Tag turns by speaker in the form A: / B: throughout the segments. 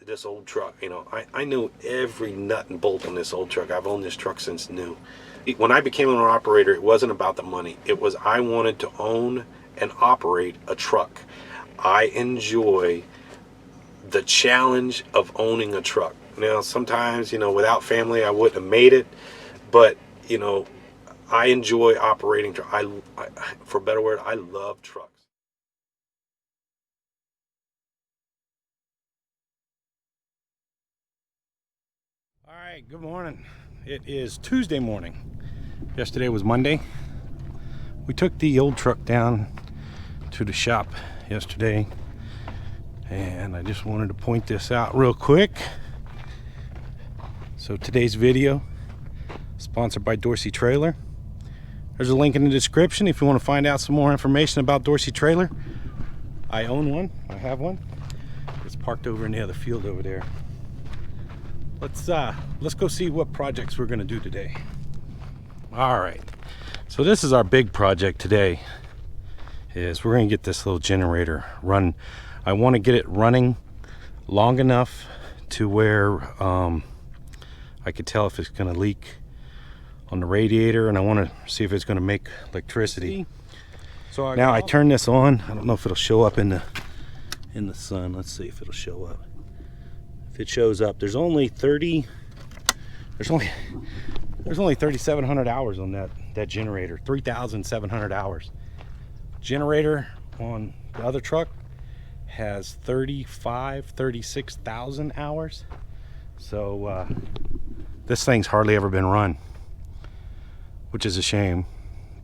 A: this old truck. You know, I knew every nut and bolt on this old truck. I've owned this truck since new. When I became an operator, it wasn't about the money. It was I wanted to own and operate a truck. I enjoy the challenge of owning a truck. Now, sometimes, you know, without family, I wouldn't have made it. But, you know, I enjoy operating. For a better word, I love trucks. All right, good morning. It is Tuesday morning. Yesterday was Monday. We took the old truck down to the shop yesterday, and I just wanted to point this out real quick. So today's video, sponsored by Dorsey Trailer. There's a link in the description if you want to find out some more information about Dorsey Trailer. I own one, I have one. It's parked over in the other field over there. Let's go see what projects we're gonna do today. All right, so this is our big project today. Is we're gonna get this little generator run. I want to get it running long enough to where I could tell if it's gonna leak on the radiator, and I want to see if it's gonna make electricity. So now I turn this on. I don't know if it'll show up in the sun. Let's see if it'll show up. If it shows up, there's only 3,700 hours on that generator. 3,700 hours. Generator on the other truck has 36,000 hours. So this thing's hardly ever been run, which is a shame,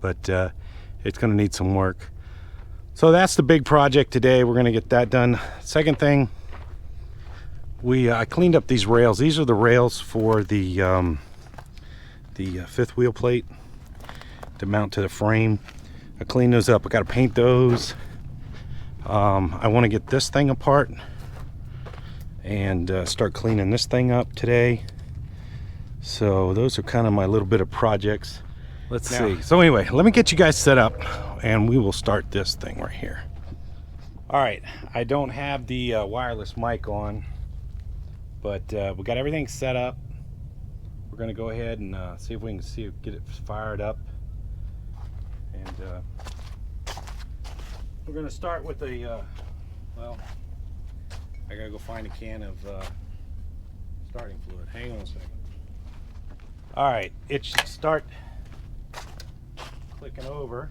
A: but it's gonna need some work. So that's the big project today. We're gonna get that done. Second thing, I cleaned up these rails. These are the rails for the fifth wheel plate to mount to the frame. I cleaned those up. I got to paint those. I want to get this thing apart and start cleaning this thing up today. So those are kind of my little bit of projects. Let's see. So anyway, let me get you guys set up and we will start this thing right here. All right, I don't have the wireless mic on, but we got everything set up. We're gonna go ahead and see if we can get it fired up. And we're gonna start with the, well, I gotta go find a can of starting fluid. Hang on a second. All right, it should start clicking over.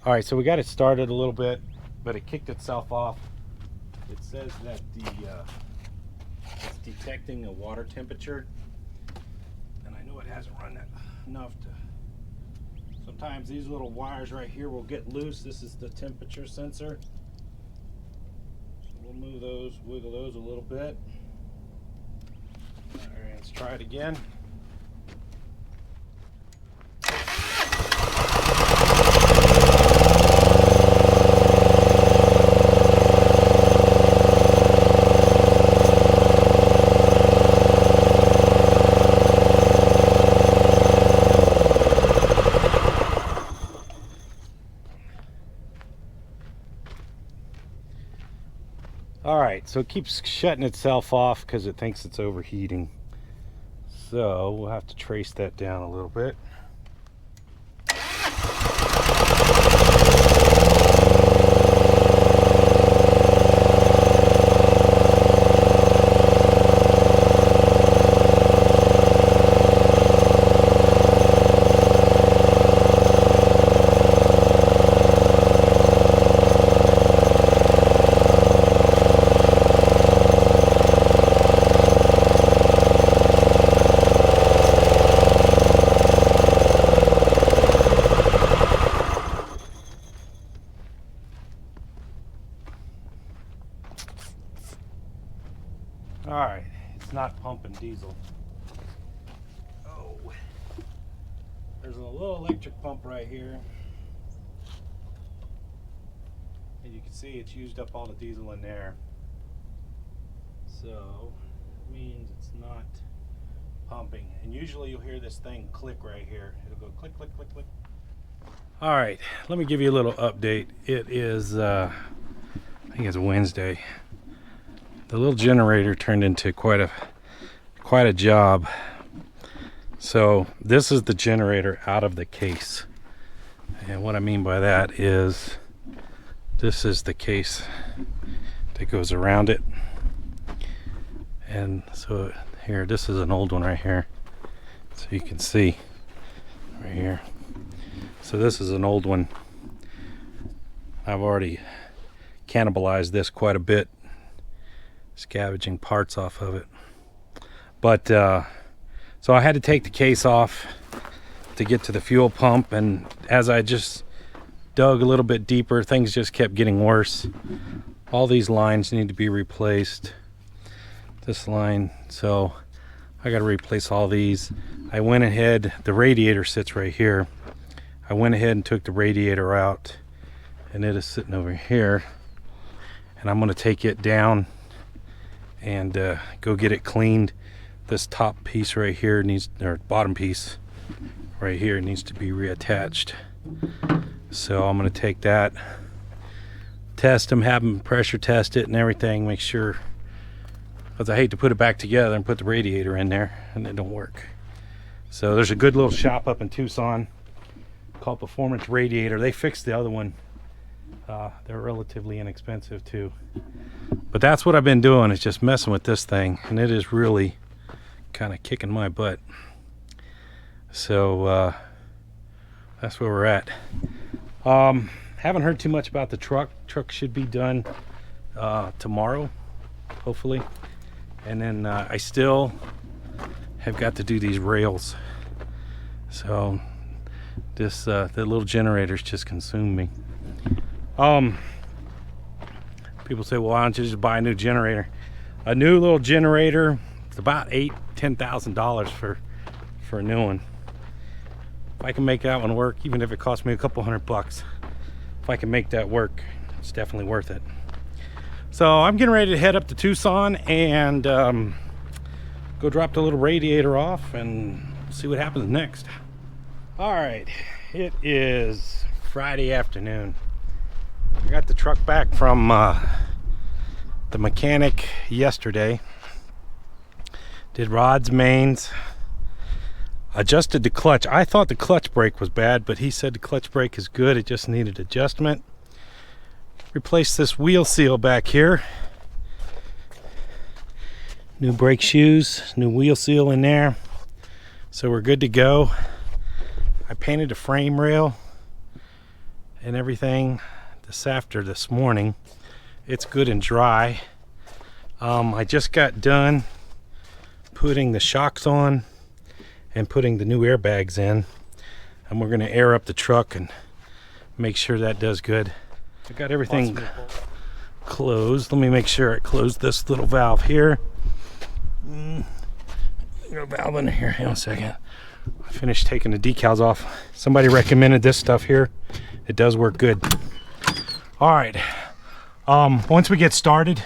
A: All right, so we got it started a little bit, but it kicked itself off. It says that it's detecting a water temperature, and I know it hasn't run that enough to. Sometimes these little wires right here will get loose. This is the temperature sensor. So we'll move those, wiggle those a little bit. All right, let's try it again. All right, so it keeps shutting itself off because it thinks it's overheating. So we'll have to trace that down a little bit. not pumping diesel. Oh, there's a little electric pump right here. And you can see it's used up all the diesel in there. So, it means it's not pumping. And usually you'll hear this thing click right here. It'll go click, click, click, click. All right, let me give you a little update. It is, I think it's Wednesday. The little generator turned into quite a job. So this is the generator out of the case. And what I mean by that is this is the case that goes around it. And so here, this is an old one right here. So you can see right here. So this is an old one. I've already cannibalized this quite a bit, scavenging parts off of it. But so I had to take the case off to get to the fuel pump, and as I just dug a little bit deeper, things just kept getting worse. All these lines need to be replaced. This line, so I got to replace all these. I went ahead, the radiator sits right here. I went ahead and took the radiator out, and it is sitting over here. And I'm going to take it down and go get it cleaned. This top piece right here needs, or bottom piece right here needs to be reattached. So I'm going to take that, test them, have them pressure test it and everything, make sure, because I hate to put it back together and put the radiator in there and it don't work. So there's a good little shop up in Tucson called Performance Radiator. They fixed the other one. They're relatively inexpensive too. But that's what I've been doing, is just messing with this thing, and it is really kind of kicking my butt. So that's where we're at. Haven't heard too much about the truck. Truck should be done tomorrow, hopefully. And then I still have got to do these rails. So this the little generators just consume me. People say, well, why don't you just buy a new generator? A new little generator, it's about $10,000 for a new one. If I can make that one work, even if it costs me a couple $100, if I can make that work, it's definitely worth it. So I'm getting ready to head up to Tucson and go drop the little radiator off and see what happens next. All right, it is Friday afternoon. I got the truck back from the mechanic yesterday. Did rods, mains, adjusted the clutch. I thought the clutch brake was bad, but he said the clutch brake is good. It just needed adjustment. Replaced this wheel seal back here. New brake shoes, new wheel seal in there. So we're good to go. I painted a frame rail and everything this morning. It's good and dry. I just got done putting the shocks on and putting the new airbags in, and we're going to air up the truck and make sure that does good. I got everything closed. Let me make sure I close this little valve here. Got a valve in here. Hang on a second. I finished taking the decals off. Somebody recommended this stuff here. It does work good. All right. Once we get started,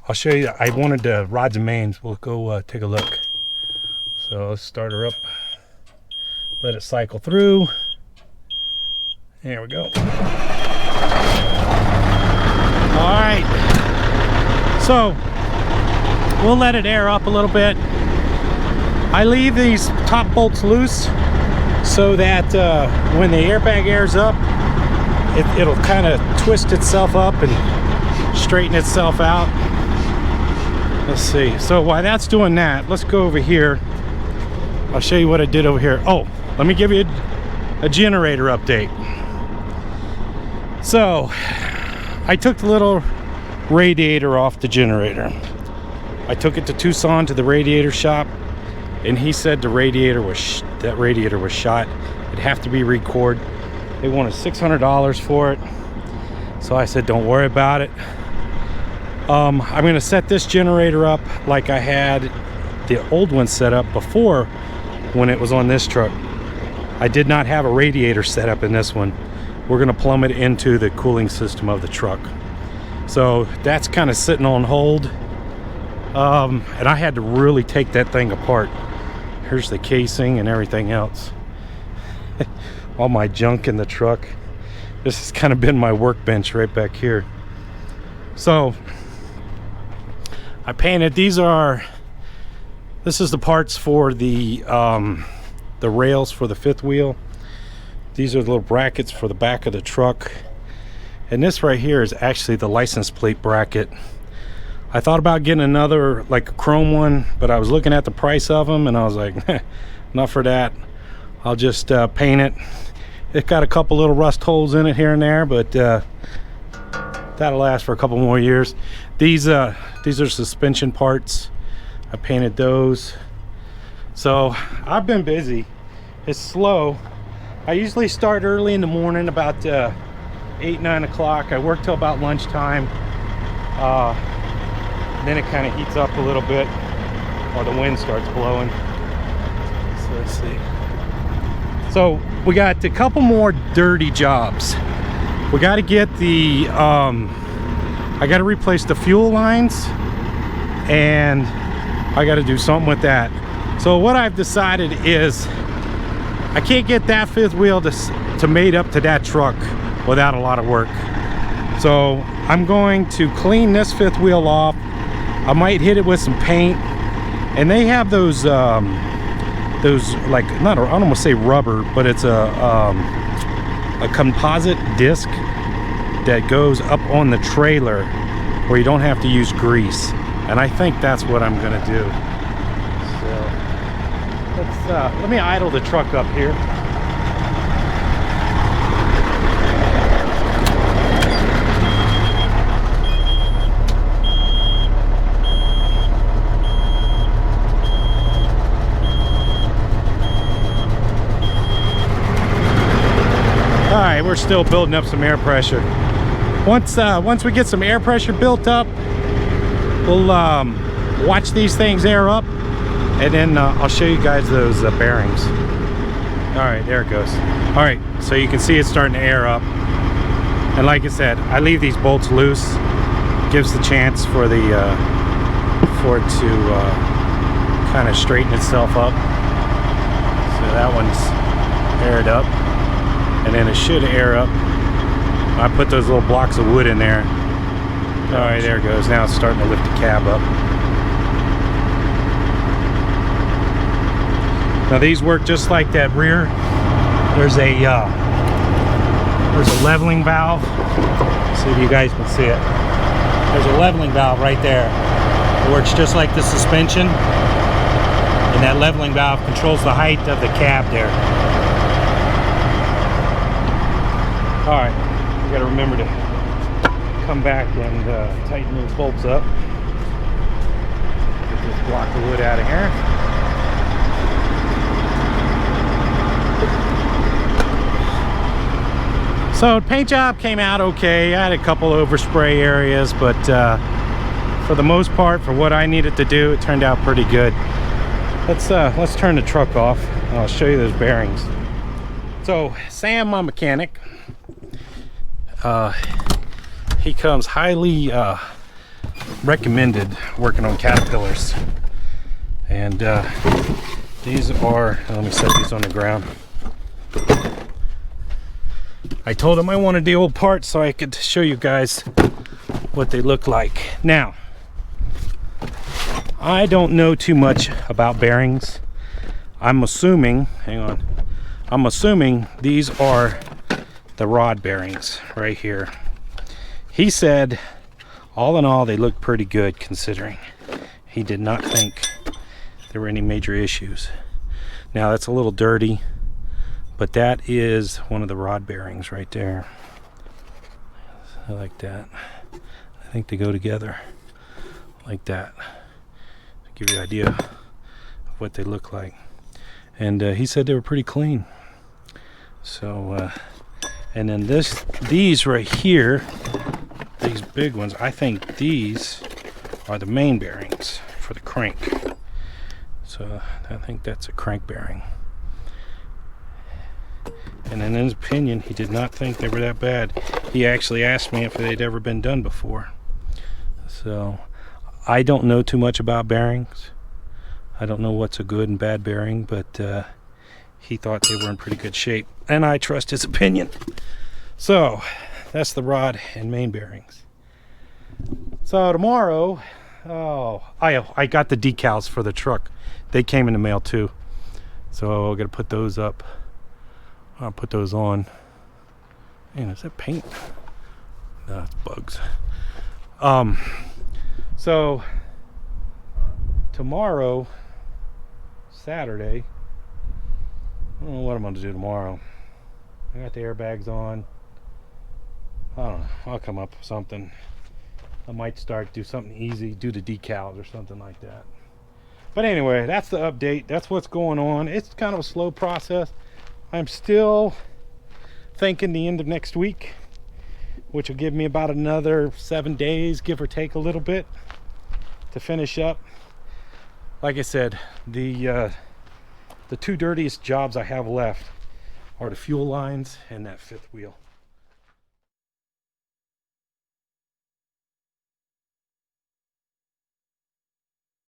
A: I'll show you. I wanted the rods and mains. We'll go take a look. So let's start her up. Let it cycle through. There we go. All right. So we'll let it air up a little bit. I leave these top bolts loose so that when the airbag airs up, it'll kind of twist itself up and straighten itself out. Let's see. So while that's doing that, let's go over here. I'll show you what I did over here. Oh, let me give you a generator update. So I took the little radiator off the generator. I took it to Tucson to the radiator shop, and he said that radiator was shot. It'd have to be re-cored. They wanted $600 for it. So I said, don't worry about it. I'm going to set this generator up like I had the old one set up before when it was on this truck. I did not have a radiator set up in this one. We're going to plumb it into the cooling system of the truck. So that's kind of sitting on hold. And I had to really take that thing apart. Here's the casing and everything else. All my junk in the truck. This has kind of been my workbench right back here. So I painted, this is the parts for the rails for the fifth wheel. These are the little brackets for the back of the truck. And this right here is actually the license plate bracket. I thought about getting another, like a chrome one, but I was looking at the price of them and I was like, not for that. I'll just paint it. It got a couple little rust holes in it here and there, but that'll last for a couple more years. These are suspension parts. I painted those. So I've been busy. It's slow. I usually start early in the morning, about 8, 9 o'clock. I work till about lunchtime. Then it kind of heats up a little bit or the wind starts blowing. So let's see. So we got a couple more dirty jobs. We got to get the I got to replace the fuel lines, and I got to do something with that. So what I've decided is I can't get that fifth wheel to mate up to that truck without a lot of work. So I'm going to clean this fifth wheel off. I might hit it with some paint, and they have those like, not, I don't want to say rubber, but it's a composite disc that goes up on the trailer where you don't have to use grease, and I think that's what I'm gonna do. So let me idle the truck up here. Alright, we're still building up some air pressure. Once we get some air pressure built up, we'll watch these things air up, and then I'll show you guys those bearings. Alright, there it goes. Alright, so you can see it's starting to air up. And like I said, I leave these bolts loose. Gives the chance for it to kind of straighten itself up. So that one's aired up. And then it should air up. I put those little blocks of wood in there. All right, there it goes. Now it's starting to lift the cab up. Now these work just like that rear. There's a leveling valve. Let's see if you guys can see it. There's a leveling valve right there. It works just like the suspension. And that leveling valve controls the height of the cab there. All right, you gotta remember to come back and tighten those bolts up. Get this block of wood out of here. So the paint job came out okay. I had a couple overspray areas, but for the most part, for what I needed to do, it turned out pretty good. Let's turn the truck off and I'll show you those bearings. So Sam, my mechanic, he comes highly recommended working on Caterpillars, and these are, let me set these on the ground. I told him I wanted the old parts so I could show you guys what they look like. Now, I don't know too much about bearings. I'm assuming, hang on, I'm assuming these are the rod bearings right here. He said all in all they look pretty good, considering he did not think there were any major issues. Now that's a little dirty, but that is one of the rod bearings right there. I like that. I think they go together like that to give you an idea of what they look like. And he said they were pretty clean. So and then these right here, these big ones. I think these are the main bearings for the crank. So I think that's a crank bearing. And in his opinion, he did not think they were that bad. He actually asked me if they'd ever been done before. So I don't know too much about bearings. I don't know what's a good and bad bearing, but he thought they were in pretty good shape, and I trust his opinion. So that's the rod and main bearings. So tomorrow, I got the decals for the truck. They came in the mail too, so I'm gonna put those up. I'll put those on. Man, is that paint? No, it's bugs. So tomorrow, Saturday, I don't know what I'm going to do tomorrow. I got the airbags on. I don't know. I'll come up with something. I might do something easy, do the decals or something like that. But anyway, that's the update. That's what's going on. It's kind of a slow process. I'm still thinking the end of next week, which will give me about another 7 days, give or take a little bit, to finish up. Like I said, the two dirtiest jobs I have left are the fuel lines and that fifth wheel.